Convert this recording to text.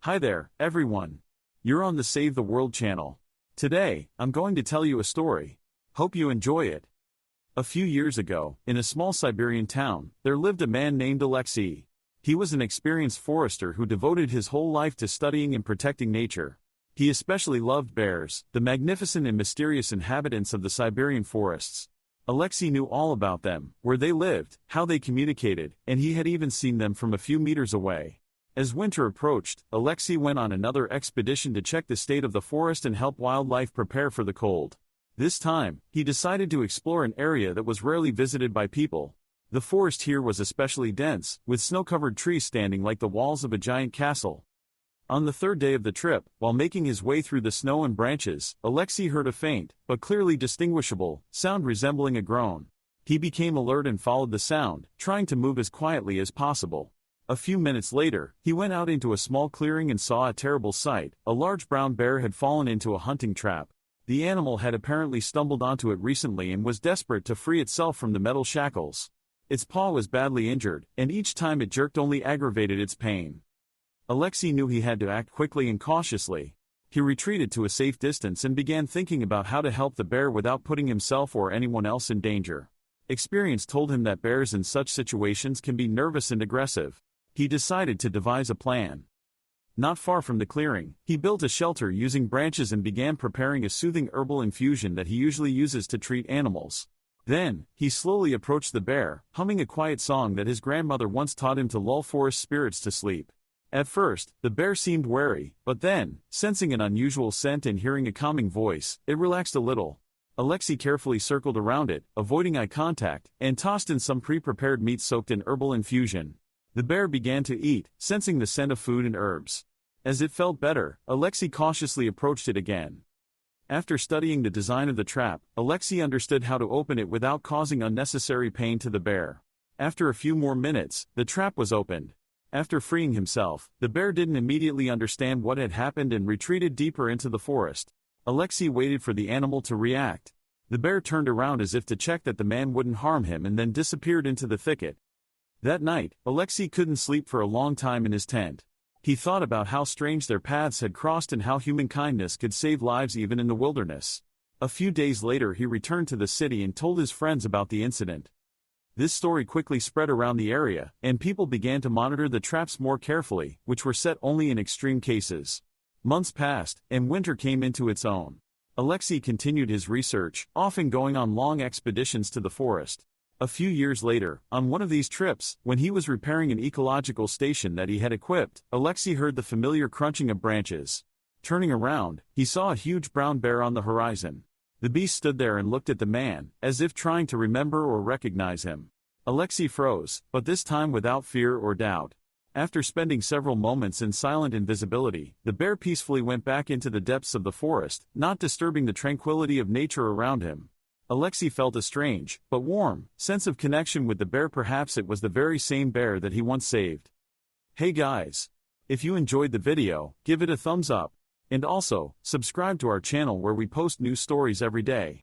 Hi there, everyone. You're on the Save the World channel. Today, I'm going to tell you a story. Hope you enjoy it. A few years ago, in a small Siberian town, there lived a man named Alexey. He was an experienced forester who devoted his whole life to studying and protecting nature. He especially loved bears, the magnificent and mysterious inhabitants of the Siberian forests. Alexey knew all about them, where they lived, how they communicated, and he had even seen them from a few meters away. As winter approached, Alexey went on another expedition to check the state of the forest and help wildlife prepare for the cold. This time, he decided to explore an area that was rarely visited by people. The forest here was especially dense, with snow-covered trees standing like the walls of a giant castle. On the third day of the trip, while making his way through the snow and branches, Alexey heard a faint, but clearly distinguishable, sound resembling a groan. He became alert and followed the sound, trying to move as quietly as possible. A few minutes later, he went out into a small clearing and saw a terrible sight. A large brown bear had fallen into a hunting trap. The animal had apparently stumbled onto it recently and was desperate to free itself from the metal shackles. Its paw was badly injured, and each time it jerked only aggravated its pain. Alexey knew he had to act quickly and cautiously. He retreated to a safe distance and began thinking about how to help the bear without putting himself or anyone else in danger. Experience told him that bears in such situations can be nervous and aggressive. He decided to devise a plan. Not far from the clearing, he built a shelter using branches and began preparing a soothing herbal infusion that he usually uses to treat animals. Then, he slowly approached the bear, humming a quiet song that his grandmother once taught him to lull forest spirits to sleep. At first, the bear seemed wary, but then, sensing an unusual scent and hearing a calming voice, it relaxed a little. Alexey carefully circled around it, avoiding eye contact, and tossed in some pre-prepared meat soaked in herbal infusion. The bear began to eat, sensing the scent of food and herbs. As it felt better, Alexey cautiously approached it again. After studying the design of the trap, Alexey understood how to open it without causing unnecessary pain to the bear. After a few more minutes, the trap was opened. After freeing himself, the bear didn't immediately understand what had happened and retreated deeper into the forest. Alexey waited for the animal to react. The bear turned around as if to check that the man wouldn't harm him and then disappeared into the thicket. That night, Alexey couldn't sleep for a long time in his tent. He thought about how strange their paths had crossed and how human kindness could save lives even in the wilderness. A few days later he returned to the city and told his friends about the incident. This story quickly spread around the area, and people began to monitor the traps more carefully, which were set only in extreme cases. Months passed, and winter came into its own. Alexey continued his research, often going on long expeditions to the forest. A few years later, on one of these trips, when he was repairing an ecological station that he had equipped, Alexey heard the familiar crunching of branches. Turning around, he saw a huge brown bear on the horizon. The beast stood there and looked at the man, as if trying to remember or recognize him. Alexey froze, but this time without fear or doubt. After spending several moments in silent invisibility, the bear peacefully went back into the depths of the forest, not disturbing the tranquility of nature around him. Alexey felt a strange, but warm, sense of connection with the bear. Perhaps it was the very same bear that he once saved. Hey guys! If you enjoyed the video, give it a thumbs up. And also, subscribe to our channel where we post new stories every day.